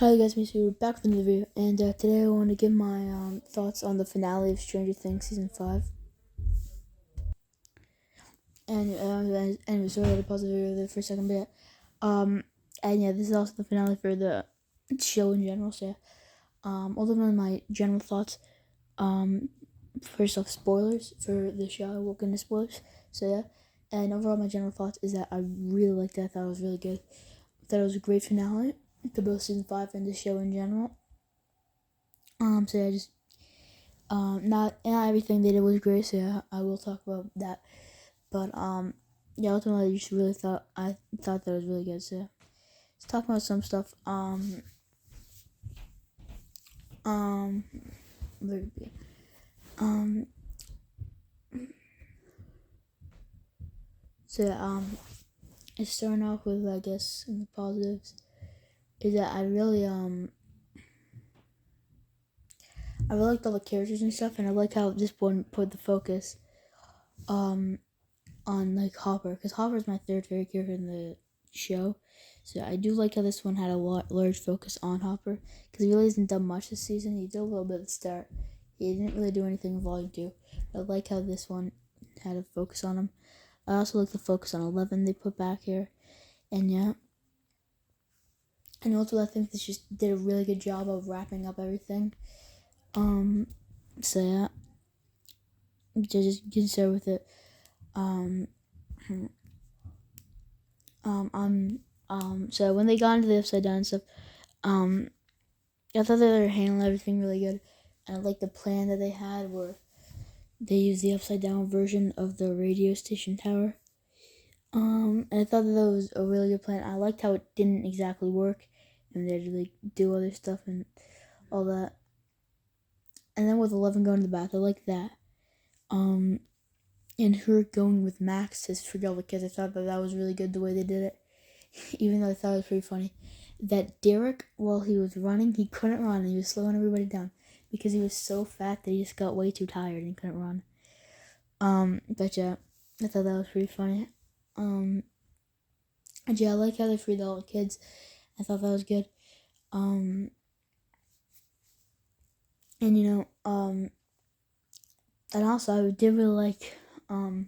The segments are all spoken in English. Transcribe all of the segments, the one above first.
Hi guys, we're back with another video, and today I want to give my thoughts on the finale of Stranger Things season 5. And sorry I had to pause the video there for a second, but and yeah, this is also the finale for the show in general. So yeah, ultimately my general thoughts. First off, spoilers for the show. I will get into spoilers. So yeah, and overall my general thoughts is that I really liked it. I thought it was really good. I thought it was a great finale to both season 5 and the show in general. So yeah, just not everything they did was great. So yeah, I will talk about that. But yeah, ultimately, I just really thought that was really good. So yeah, let's talk about some stuff. Where did it be? So yeah, it's starting off with, I guess, in the positives is that I really liked all the characters and stuff, and I like how this one put the focus on like Hopper, because Hopper is my third favorite character in the show. So I do like how this one had a large focus on Hopper, because he really hasn't done much this season. He did a little bit at the start. He didn't really do anything in Volume 2. But I like how this one had a focus on him. I also like the focus on 11 they put back here. And yeah. And also I think this just did a really good job of wrapping up everything. So yeah. Just get started with it. So when they got into the Upside Down stuff, I thought they were handling everything really good, and I like the plan that they had where they used the Upside Down version of the radio station tower. And I thought that was a really good plan. I liked how it didn't exactly work, and they had to like do other stuff and all that. And then with 11 going to the bath, I like that. And her going with Max to freak out the kids, I thought that was really good the way they did it. Even though I thought it was pretty funny. That Derek, while he was running, he couldn't run, and he was slowing everybody down because he was so fat that he just got way too tired and couldn't run. But yeah, I thought that was pretty funny. And yeah, I like how they freed all the kids. I thought that was good. And and also I did really like how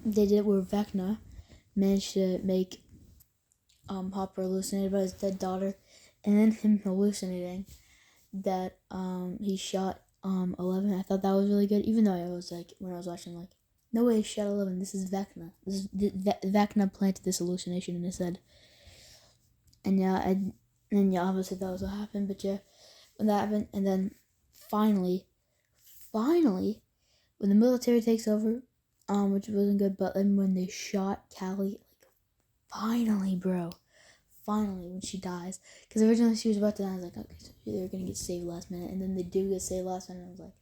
they did it where Vecna managed to make Hopper hallucinated by his dead daughter, and then him hallucinating that he shot 11. I thought that was really good, even though I was like, when I was watching, like, no way he shot 11. This is Vecna. Vecna planted this hallucination in his head. And yeah, obviously that was what happened. But yeah, when that happened, and then finally, when the military takes over, which wasn't good, but then when they shot Callie, like, finally, bro. Finally, when she dies, because originally she was about to die. I was like, okay, so they're gonna get saved last minute, and then they do get saved last minute. And I was like,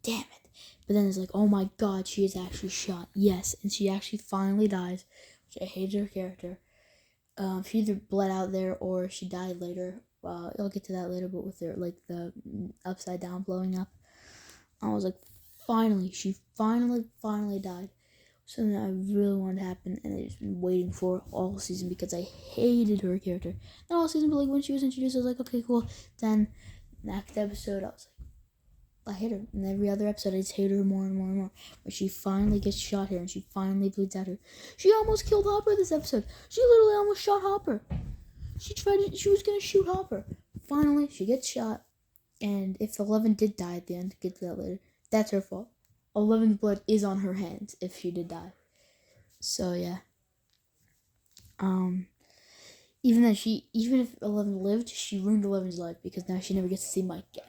damn it! But then it's like, oh my god, she is actually shot. Yes, and she actually finally dies, which I hated her character. She either bled out there or she died later. I'll get to that later, but with her like the upside down blowing up, I was like, finally, she finally died. Something that I really wanted to happen, and I've just been waiting for all season because I hated her character. Not all season, but like when she was introduced, I was like, okay, cool. Then next episode, I was like, I hate her. And every other episode, I just hate her more and more and more. But she finally gets shot here, and she finally bleeds out her. She almost killed Hopper this episode. She literally almost shot Hopper. She was gonna shoot Hopper. Finally, she gets shot, and if 11 did die at the end, get to that later, that's her fault. 11's blood is on her hands if she did die. So yeah. Even if 11 lived, she ruined 11's life because now she never gets to see Mike again.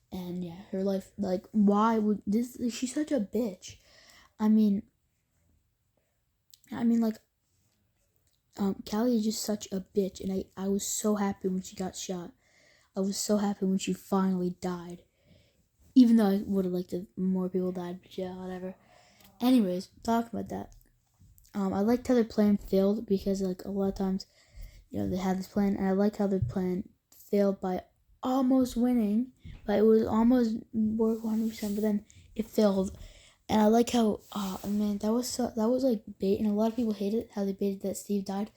And yeah, her life, like, why would this? She's such a bitch. I mean, like, Callie is just such a bitch, and I was so happy when she got shot. I was so happy when she finally died. Even though I would have liked if more people died, but yeah, whatever. Anyways, talking about that. I liked how their plan failed because, like, a lot of times, they had this plan, and I like how their plan failed by almost winning, but it was almost worth 100%, but then it failed. And I like how, man, that was like bait, and a lot of people hated how they baited that Steve died.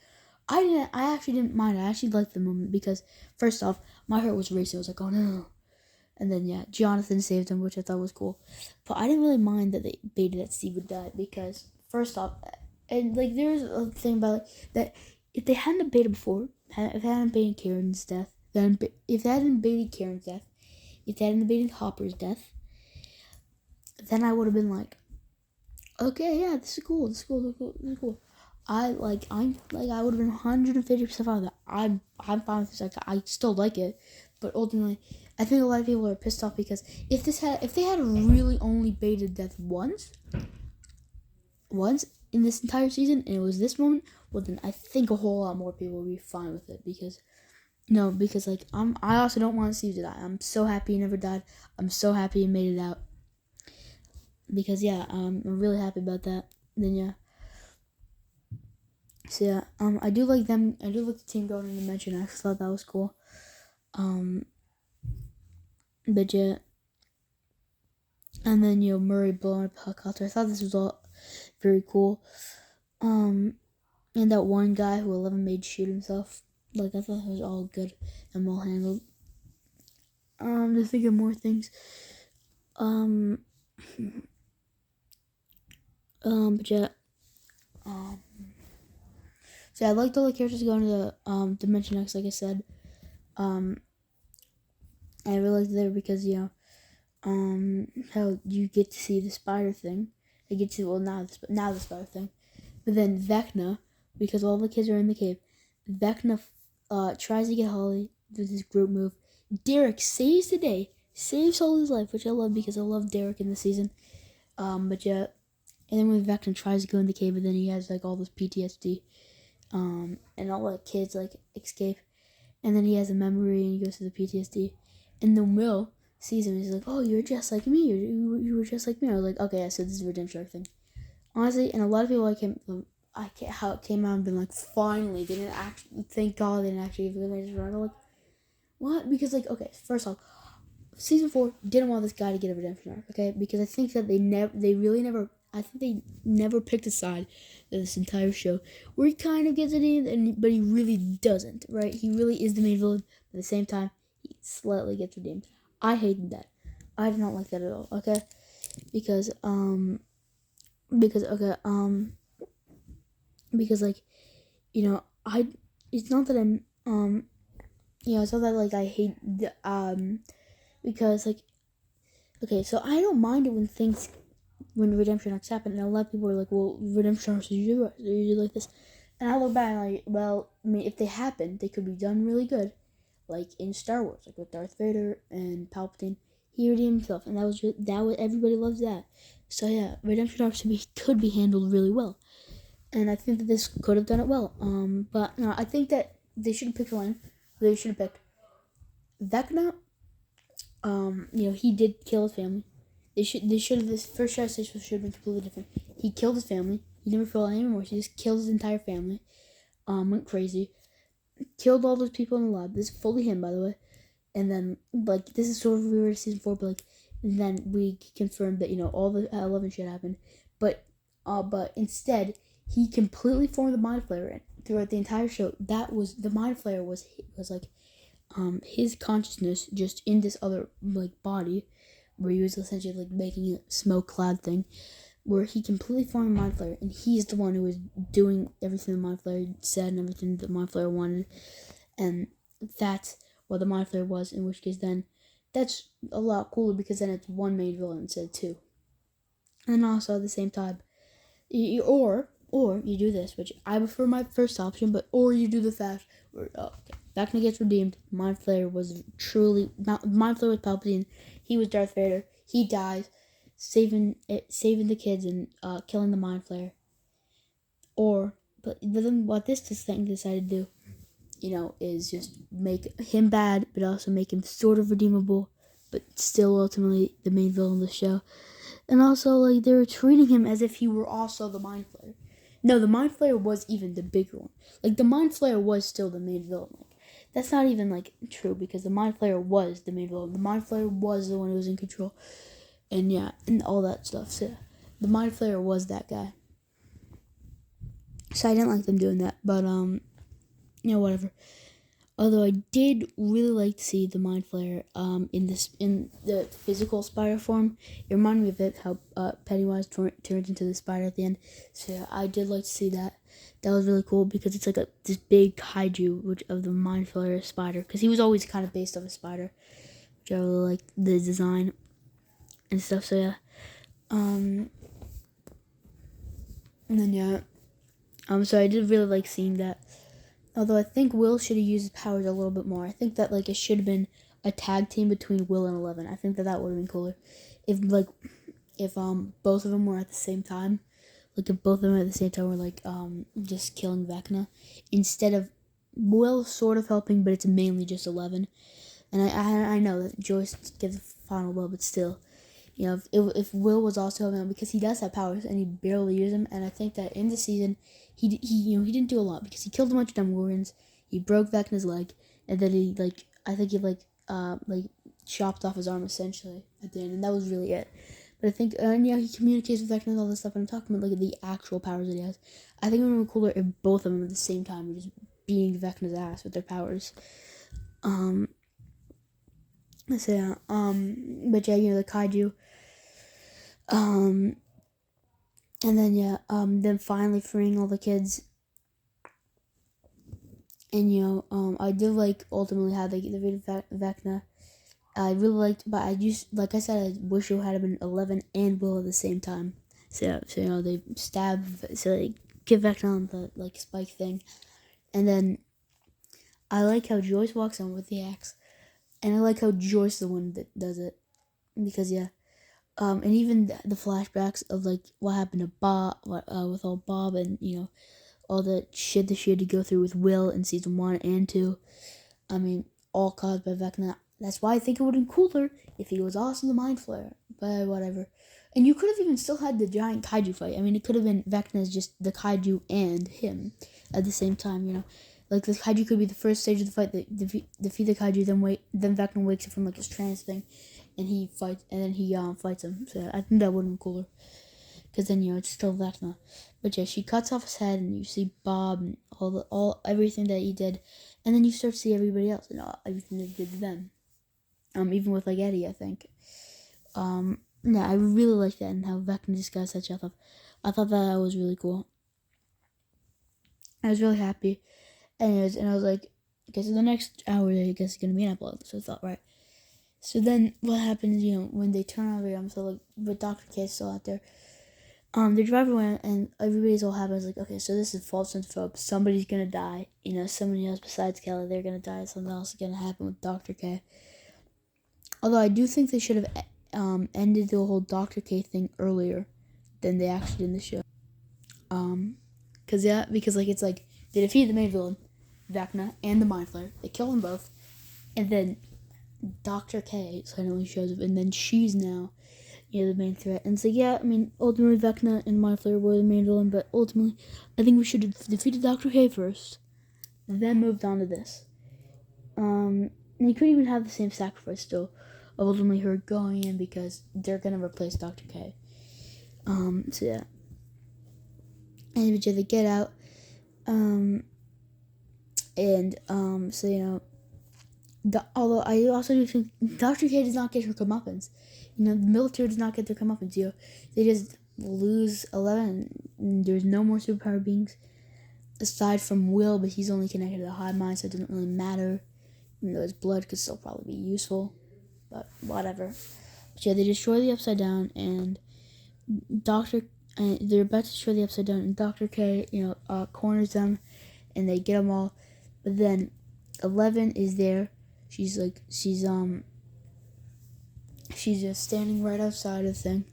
I actually didn't mind. I actually liked the moment because first off, my heart was racing. I was like, oh no. And then yeah, Jonathan saved him, which I thought was cool. But I didn't really mind that they baited that Steve would die because first off, and like there's a thing about like, that if they hadn't baited before, if they hadn't baited Karen's death, then if they hadn't baited Karen's death, if they hadn't baited Hopper's death, then I would have been like, okay, yeah, this is cool. This is cool. This is cool. This is cool. I would have been 150% fine with that. I'm fine with this. Like, I still like it, but ultimately, I think a lot of people are pissed off because if they had really only baited death once in this entire season, and it was this moment, well then I think a whole lot more people would be fine with it because like I also don't want Steve to die. I'm so happy he never died. I'm so happy he made it out because yeah, I'm really happy about that. Then yeah. So yeah, I do like them. I do like the team going in Dimension X. I thought that was cool. But yeah, and then Murray blowing up helicopter. I thought this was all very cool. And that one guy who 11 made shoot himself. Like I thought it was all good and well handled. To think of more things. But yeah. So I liked all the characters going to the Dimension X, like I said. I really liked it there because how you get to see the spider thing. I get to now the spider thing, but then Vecna, because all the kids are in the cave. Vecna tries to get Holly with this group move. Derek saves the day, saves Holly's life, which I love because I love Derek in the season. But yeah, and then when Vecna tries to go in the cave, but then he has like all this PTSD. And all the kids like escape, and then he has a memory and he goes to the PTSD, and then Will sees him and he's like, oh, you're just like me, you were just like me. I was like, okay, so this is a redemption arc thing, honestly. And a lot of people how it came out and been like, finally they didn't actually, thank God they didn't actually give him a redemption arc. Like, what? Because like, okay, first off, season 4 didn't want this guy to get a redemption arc, okay, because I think that they never picked a side in this entire show where he kind of gets it in, but he really doesn't, right? He really is the main villain, but at the same time, he slightly gets redeemed. I hated that. I did not like that at all, okay? Because like, it's not that it's not that like I hate the, because like, okay, so I don't mind it when redemption arcs happen, and a lot of people are like, well, redemption arcs are usually like this, and I look back and I'm like, well, I mean, if they happen, they could be done really good, like in Star Wars, like with Darth Vader and Palpatine. He redeemed himself, and that was everybody loves that. So yeah, redemption arcs could be handled really well, and I think that this could have done it well. But no, I think that they should have picked one. They should have picked Vecna. He did kill his family. This first translation should have been completely different. He killed his family. He never felt any remorse. He just killed his entire family. Went crazy. Killed all those people in the lab. This is fully him, by the way. And then, like, this is sort of weird season 4, but, like, and then we confirmed that, all the 11 shit happened. But instead, he completely formed the Mind Flayer, and throughout the entire show, the Mind Flayer was like, his consciousness just in this other, like, body, where he was essentially like making a smoke cloud thing, where he completely formed the Mind Flayer, and he's the one who was doing everything the Mind Flayer said and everything the Mind Flayer wanted, and that's what the Mind Flayer was. In which case, then that's a lot cooler because then it's one main villain instead of two, and also at the same time, or you do this, which I prefer my first option, or you do the fact where Vecna gets redeemed. Mind Flayer was Mind Flayer was Palpatine. He was Darth Vader. He dies, saving the kids and killing the Mind Flayer. But then what this thing decided to do, is just make him bad, but also make him sort of redeemable, but still ultimately the main villain of the show. And also, like, they were treating him as if he were also the Mind Flayer. No, the Mind Flayer was even the bigger one. Like, the Mind Flayer was still the main villain. Like, that's not even, like, true, because the Mind Flayer was the main villain. The Mind Flayer was the one who was in control. And, yeah, and all that stuff. So, the Mind Flayer was that guy. So, I didn't like them doing that. But, whatever. Although I did really like to see the Mind Flayer in the physical spider form. It reminded me of it, how Pennywise turns into the spider at the end. So yeah, I did like to see that. That was really cool because it's like this big kaiju of the Mind Flayer spider. Because he was always kind of based off a spider, which I really liked the design and stuff. So yeah, and then yeah, so I did really like seeing that. Although I think Will should have used his powers a little bit more. I think that it should have been a tag team between Will and 11. I think that would have been cooler. If both of them were at the same time. If both of them at the same time were just killing Vecna. Instead of Will sort of helping, but it's mainly just 11. And I know that Joyce gives the final blow, but still. If Will was also helping out, because he does have powers and he barely uses them, and I think that in the season he didn't do a lot because he killed a bunch of Demogorgons, he broke Vecna's leg, and then he chopped off his arm essentially at the end, and that was really it. But I think he communicates with Vecna and all this stuff, and I'm talking about the actual powers that he has. I think it would be cooler if both of them at the same time were just beating Vecna's ass with their powers. So yeah, but yeah, the kaiju. And then then finally freeing all the kids. And I did ultimately how they get rid of Vecna. I really liked, but I just like I said, I wish it had been 11 and Will at the same time. So they stab, so they give Vecna on the spike thing, and then I like how Joyce walks on with the axe, and I like how Joyce is the one that does it, because and even the flashbacks of what happened to Bob, with all Bob, and all the shit that she had to go through with Will in season 1 and 2. I mean, all caused by Vecna. That's why I think it would have been cooler if he was also the Mind Flayer. But whatever. And you could have even still had the giant kaiju fight. I mean, it could have been Vecna as just the kaiju and him at the same time. The kaiju could be the first stage of the fight that defeat the kaiju, then Vecna wakes up from his trance thing, and he fights him. So I think that would have been cooler. Because then it's still Vecna. But yeah, she cuts off his head, and you see Bob and everything that he did, and then you start to see everybody else and everything that he did to them. Even with Eddie, I think. Yeah, I really like that, and how Vecna just got such a. I thought that was really cool. I was really happy. Anyways, and I was like, okay, so the next hour, I guess, is gonna be an epilogue. So I thought, right. So then, what happens? When they turn on everything, so with Dr. K still out there. The driver went, and everybody's all happy. I was like, okay, so this is false info. Somebody's gonna die. Somebody else besides Kelly, they're gonna die. Something else is gonna happen with Dr. K. Although I do think they should have ended the whole Dr. K thing earlier than they actually did in the show. Because it's they defeated the main villain, Vecna, and the Mind Flayer. They killed them both, and then Dr. K suddenly shows up, and then she's now the main threat. And so yeah, I mean, ultimately Vecna and Mind Flayer were the main villain, but ultimately I think we should have defeated Dr. K first, then moved on to this. And you couldn't even have the same sacrifice still of ultimately her going in, because they're gonna replace Dr. K. So yeah. And they get out. Although I also do think Dr. K does not get her comeuppance. The military does not get their comeuppance. They just lose 11. And there's no more superpower beings aside from Will, but he's only connected to the hive mind, so it doesn't really matter. Even though his blood could still probably be useful, but whatever. But yeah, they destroy the Upside Down, and they're about to destroy the Upside Down, and Dr. K, corners them, and they get them all. But then 11 is there. She's just standing right outside of the thing.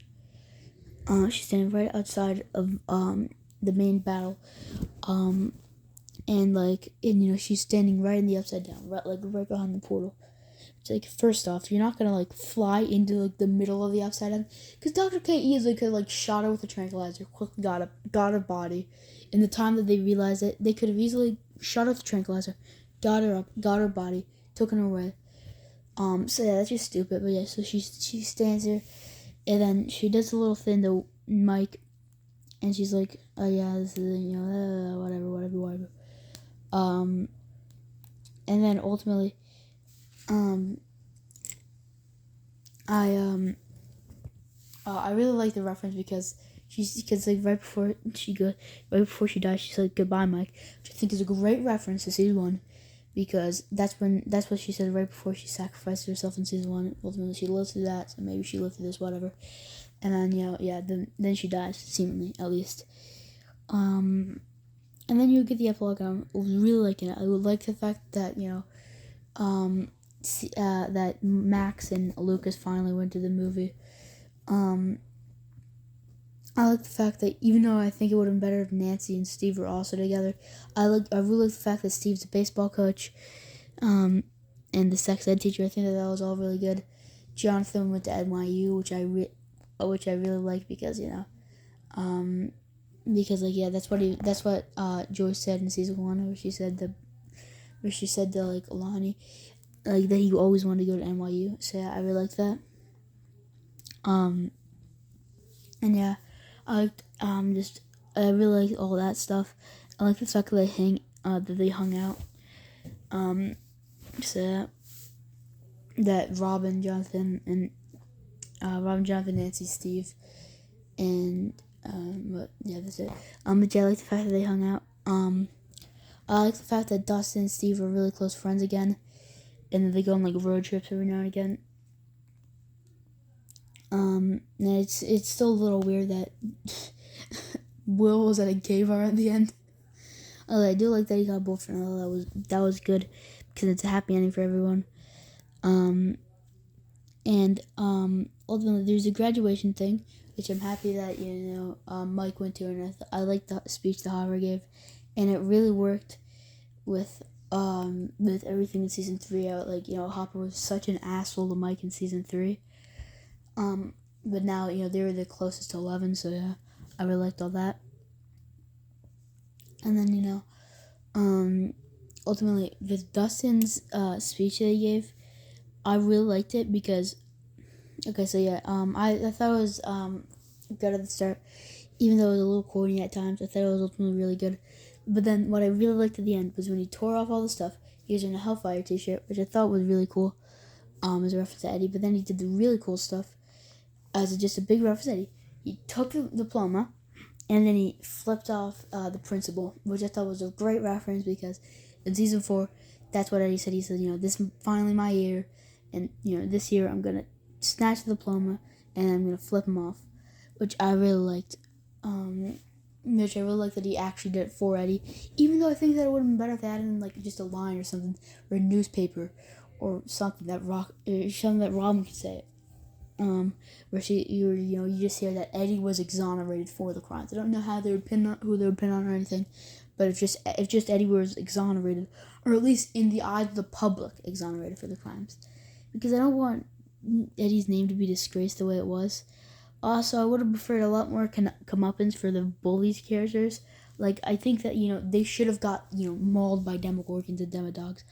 She's standing right outside of the main battle. She's standing right in the Upside Down, right behind the portal. It's first off, you're not gonna fly into the middle of the Upside Down, because Dr. K easily could shot her with a tranquilizer, quickly got her body. In the time that they realized it, they could have easily shot her with a tranquilizer, got her up, got her body, taken her away. So yeah, that's just stupid. But yeah, so she stands there, and then she does a little thing to Mike, and she's like, oh yeah, this is whatever. And then ultimately, I really like the reference because like right before she dies, she said goodbye, Mike, which I think is a great reference to season 1, because that's what she said right before she sacrificed herself in season 1. Ultimately, she lived through that, so maybe she lived through this, whatever. And then then she dies, seemingly, at least. And then you get the epilogue. I was really liking it. I would like the fact that that Max and Lucas finally went to the movie. I like the fact that even though I think it would have been better if Nancy and Steve were also together, I really like the fact that Steve's a baseball coach, and the sex ed teacher. I think that was all really good. Jonathan went to NYU, which I really like because that's what Joyce said in season 1, where she said to like Lonnie, like that he always wanted to go to NYU. So yeah, I really liked that. And yeah, I really like all that stuff. I like the fact that they hung out. So that Robin, Jonathan, Nancy, Steve, and but yeah, that's it. But yeah, I like the fact that they hung out. I like the fact that Dustin and Steve are really close friends again, and that they go on like road trips every now and again. And it's still a little weird that Will was at a gay bar at the end. I do like that he got a boyfriend. That was good because it's a happy ending for everyone. And ultimately there's a graduation thing, which I'm happy that Mike went to, and I like the speech that Hopper gave, and it really worked with everything in season 3. Hopper was such an asshole to Mike in season 3. But now, they were the closest to 11, so yeah, I really liked all that. And then, ultimately, with Dustin's speech that he gave, I really liked it because, okay, so yeah, I thought it was good at the start, even though it was a little corny at times. I thought it was ultimately really good. But then what I really liked at the end was when he tore off all the stuff. He was in a Hellfire t-shirt, which I thought was really cool, as a reference to Eddie. But then he did the really cool stuff as just a big reference to Eddie. He took the diploma, and then he flipped off the principal, which I thought was a great reference because in season 4, that's what Eddie said. He said, this is finally my year, and this year I'm gonna snatch the diploma and I'm gonna flip him off, which I really liked. Which I really liked that he actually did it for Eddie, even though I think that it would have been better if they had in like just a line or something, or a newspaper, or something that Robin could say it. Where you just hear that Eddie was exonerated for the crimes. I don't know how they would who they would pin on or anything, but if just Eddie was exonerated, or at least in the eyes of the public, exonerated for the crimes, because I don't want Eddie's name to be disgraced the way it was. Also, I would have preferred a lot more comeuppance for the bullies characters. Like, I think that they should have got mauled by Demogorgons and Demodogs.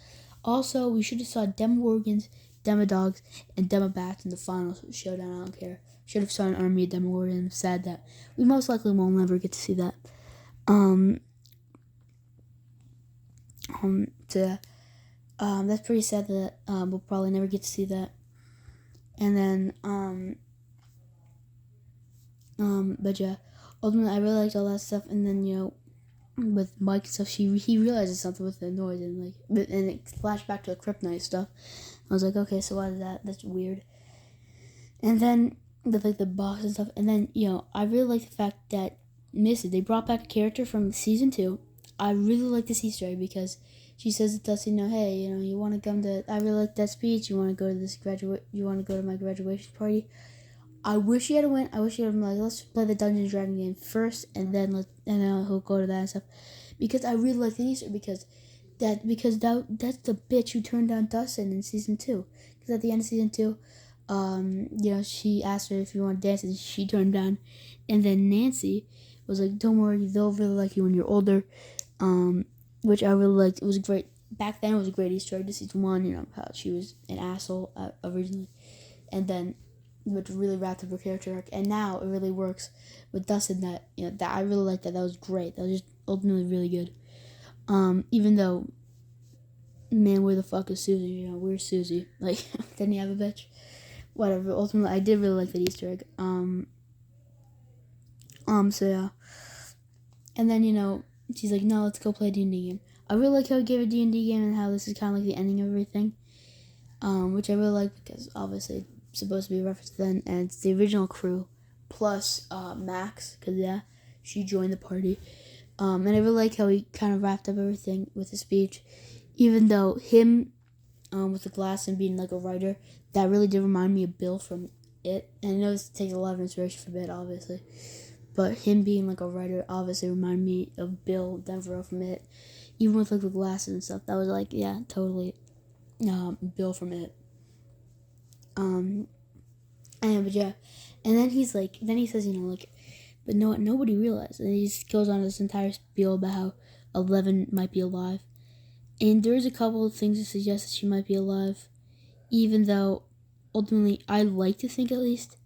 Also, we should have saw Demogorgons, Demodogs, and Demobats in the final showdown. I don't care. Should have saw an army of Demogorgons. Sad that we most likely will never get to see that. That's pretty sad that we'll probably never get to see that. And then but yeah, ultimately I really liked all that stuff. And then with Mike and stuff, he realizes something with the noise, and it flashed back to the kryptonite stuff. I was like, okay, so why is that? That's weird. And then with like the box and stuff, and then I really like the fact that Missy, they brought back a character from season 2. I really like this Easter egg because she says to Dusty, hey, you want to come to? I really like that speech. You want to go to this You want to go to my graduation party? I wish she had went. I wish she had been like, let's play the Dungeons & Dragons game first, and then he'll go to that and stuff. Because I really like the Easter because that's the bitch who turned down Dustin in season 2. Because at the end of season 2, she asked her if you want to dance, and she turned down. And then Nancy was like, don't worry, they'll really like you when you're older. Which I really liked. It was great. Back then, it was a great Easter egg to season 1. How she was an asshole originally, and then which really wrapped up her character arc. And now it really works with Dustin. That I really liked that. That was great. That was just ultimately really good. Even though, man, where the fuck is Susie? You know, where's Susie? Like, didn't he have a bitch? Whatever. Ultimately, I did really like that Easter egg. So yeah. And then, you know, she's like, no, let's go play a D&D game. I really like how he gave a D&D game and how this is kind of like the ending of everything. Which I really like because obviously it's supposed to be a reference to then, and it's the original crew plus Max, because yeah, she joined the party. And I really like how he kind of wrapped up everything with a speech, even though him with the glass and being like a writer, that really did remind me of Bill from It. And I know this takes a lot of inspiration from It, obviously, but him being like a writer obviously reminded me of Bill Devereaux from It, even with like the glasses and stuff. That was like, yeah, totally Bill from It. But yeah, and then he's like, then he says, you know, like, but no, nobody realized, and he just goes on this entire spiel about how Eleven might be alive, and there's a couple of things that suggest that she might be alive, even though ultimately I like to think at least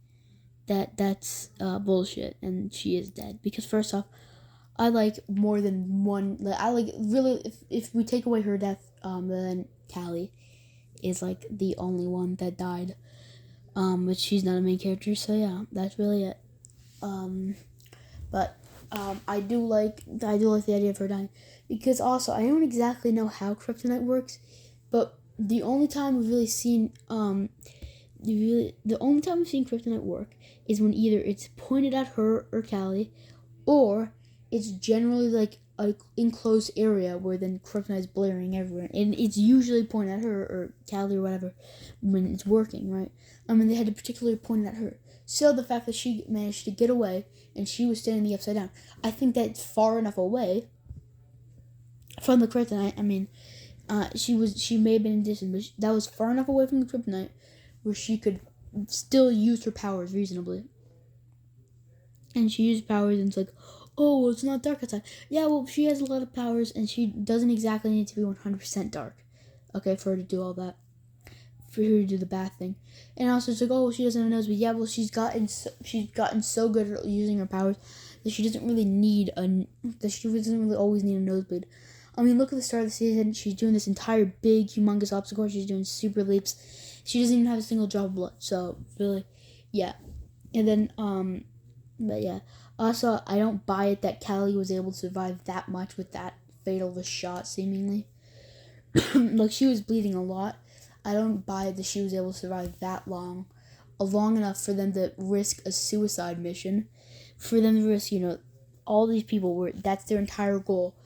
that that's bullshit and she is dead, because first off, I like more than one. Like, I like really, if we take away her death, then Callie is like the only one that died, but she's not a main character, so yeah, that's really it. But I do like the idea of her dying, because also I don't exactly know how kryptonite works, but the only time we've really seen the only time we've seen kryptonite work is when either it's pointed at her or Callie, or it's generally like a enclosed area where then kryptonite's blaring everywhere, and it's usually pointed at her or Callie or whatever when it's working, right? I mean, they had to particularly point it at her. So the fact that she managed to get away and she was standing the upside down, I think that's far enough away from the kryptonite. I mean, she may have been in distance, but that was far enough away from the kryptonite where she could still use her powers reasonably. And she used powers, and it's like, oh, well, it's not dark outside. Yeah, well, she has a lot of powers, and she doesn't exactly need to be 100% dark, okay, for her to do all that, for her to do the bad thing. And also, it's like, oh, well, she doesn't have a nose, but yeah, well, she's gotten so good at using her powers that she doesn't really always need a nosebleed. I mean, look at the start of the season. She's doing this entire big, humongous obstacle. She's doing super leaps. She doesn't even have a single drop of blood. So, really, yeah. And then, but yeah. Also, I don't buy it that Callie was able to survive that much with that fatal of a shot, seemingly. Like, she was bleeding a lot. I don't buy it that she was able to survive that long enough for them to risk a suicide mission, for them to risk, you know, all these people were, that's their entire goal,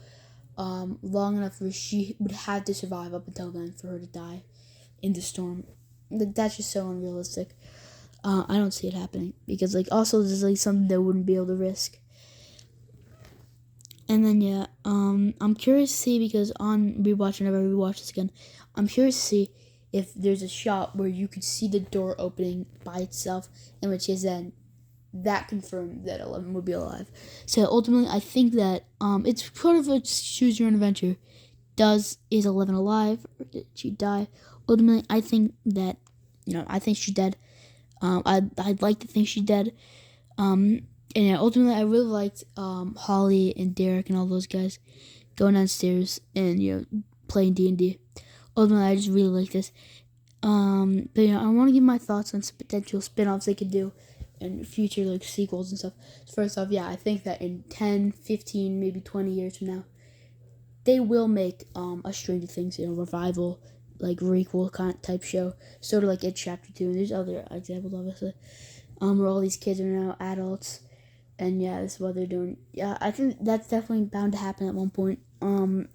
long enough where she would have to survive up until then for her to die in the storm. Like, that's just so unrealistic. I don't see it happening, because like also this is like something they wouldn't be able to risk. And then yeah, I'm curious to see, because on rewatch, whenever I rewatch this again, I'm curious to see if there's a shot where you could see the door opening by itself, in which is then that confirmed that 11 would be alive. So ultimately, I think that it's sort of a choose your own adventure. Is 11 alive, or did she die? Ultimately, I think that, you know, I think she's dead. I'd like to think she's dead. And yeah, ultimately, I really liked Holly and Derek and all those guys going downstairs and, you know, playing D&D. Ultimately, I just really like this. But you know, I want to give my thoughts on some potential spin-offs they could do and future like sequels and stuff. First off, yeah, I think that in 10, 15, maybe 20 years from now, they will make a Stranger Things, you know, revival, like requel type show, sort of like It Chapter 2, and there's other examples, obviously, where all these kids are now adults, and yeah, this is what they're doing. Yeah, I think that's definitely bound to happen at one point,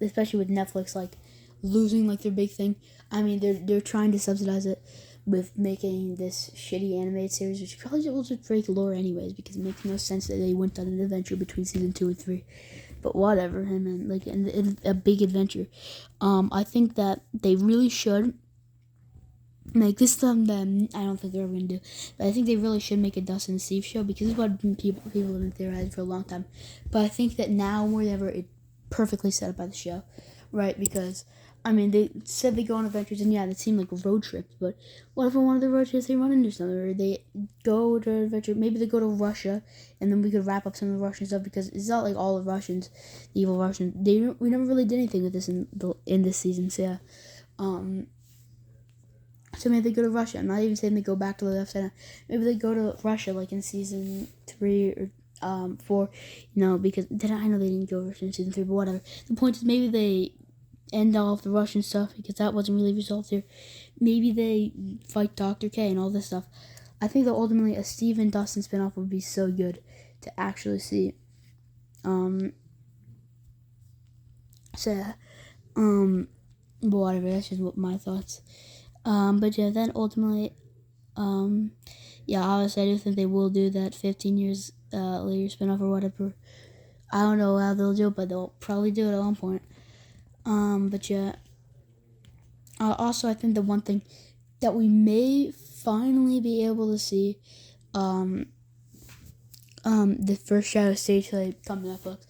especially with Netflix, like, losing, like, their big thing. I mean, they're trying to subsidize it with making this shitty animated series, which probably will just break lore anyways, because it makes no sense that they went on an adventure between season 2 and 3. But whatever, man, like, and a big adventure. I think that they really should make this something that I don't think they're ever gonna do. But I think they really should make a Dustin and Steve show, because it's what people have been theorizing for a long time. But I think that now more than ever, it's perfectly set up by the show. right? Because I mean, they said they go on adventures, and yeah, they seem like road trips. But what if on one of the road trips they run into something, or they go to an adventure? Maybe they go to Russia, and then we could wrap up some of the Russian stuff because it's not like all the Russians, the evil Russians. We never really did anything with this in this season. So yeah, so maybe they go to Russia. I'm not even saying they go back to the left side. Maybe they go to Russia, like in season 3 or 4, because I know they didn't go to Russia in season 3, but whatever. The point is maybe they end off the Russian stuff because that wasn't really resolved here. Maybe they fight Dr. K and all this stuff. I think that ultimately a Steve and Dustin spinoff would be so good to actually see. So yeah, but whatever. That's just what my thoughts. But yeah, then ultimately, yeah, obviously I do think they will do that 15 years later spinoff or whatever. I don't know how they'll do it, but they'll probably do it at one point. But yeah. Also, I think the one thing that we may finally be able to see, the first Shadow stage play come to Netflix,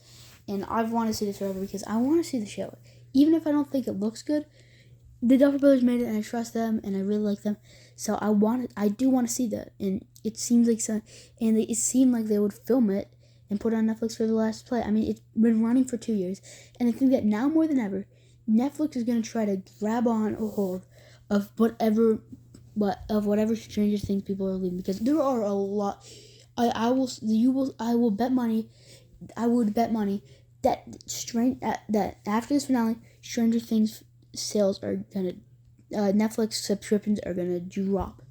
and I've wanted to see this forever because I want to see the show, even if I don't think it looks good. The Duffer Brothers made it, and I trust them, and I really like them, so I do want to see that, and it seems like it seemed like they would film it and put it on Netflix for the last play. I mean, it's been running for 2 years, and I think that now more than ever, Netflix is going to try to grab on a hold of whatever Stranger Things people are leaving, because there are a lot. I would bet money that that after this finale, Stranger Things sales are gonna, Netflix subscriptions are gonna drop,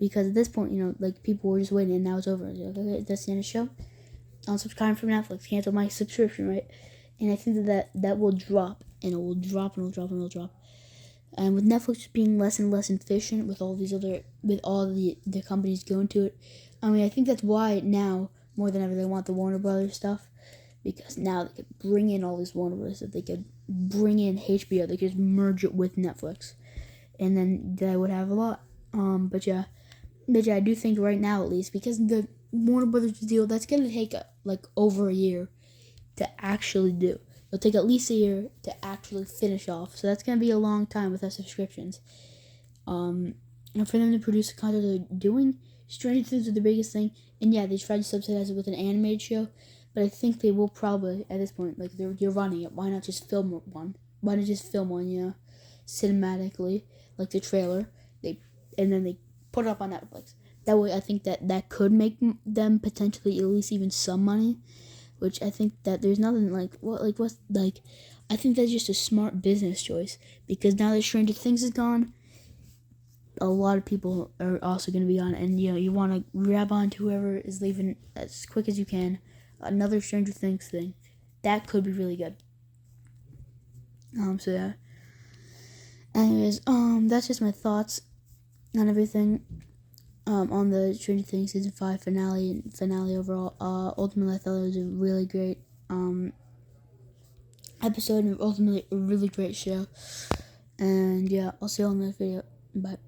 because at this point, like people were just waiting, and now it's over. Like, okay, that's the end of the show. Unsubscribe from Netflix, cancel my subscription, right? And I think that will drop, and it will drop, and it will drop, and it will drop. And with Netflix being less and less efficient with all the companies going to it, I mean, I think that's why now more than ever they want the Warner Brothers stuff, because now they could bring in all these Warner Brothers stuff. They could bring in HBO. They could just merge it with Netflix, and then they would have a lot. But yeah, I do think right now, at least, because the Warner Brothers deal, that's gonna take like over a year to actually do. It'll take at least a year to actually finish off. So that's gonna be a long time with our subscriptions. And for them to produce the content they're doing, Stranger Things is the biggest thing. And yeah, they tried to subsidize it with an animated show, but I think they will probably at this point, like you're running it. Why not just film one? Why not just film one? Cinematically, like the trailer. And then they put it up on Netflix. That way, I think that could make them potentially at least even some money. Which I think that there's nothing I think that's just a smart business choice, because now that Stranger Things is gone, a lot of people are also going to be on, and you want to grab on to whoever is leaving as quick as you can. Another Stranger Things thing, that could be really good. So yeah. Anyways, that's just my thoughts on everything. On the Stranger Things season 5 finale overall. Ultimately, I thought it was a really great episode, and ultimately a really great show. And yeah, I'll see you all in the next video. Bye.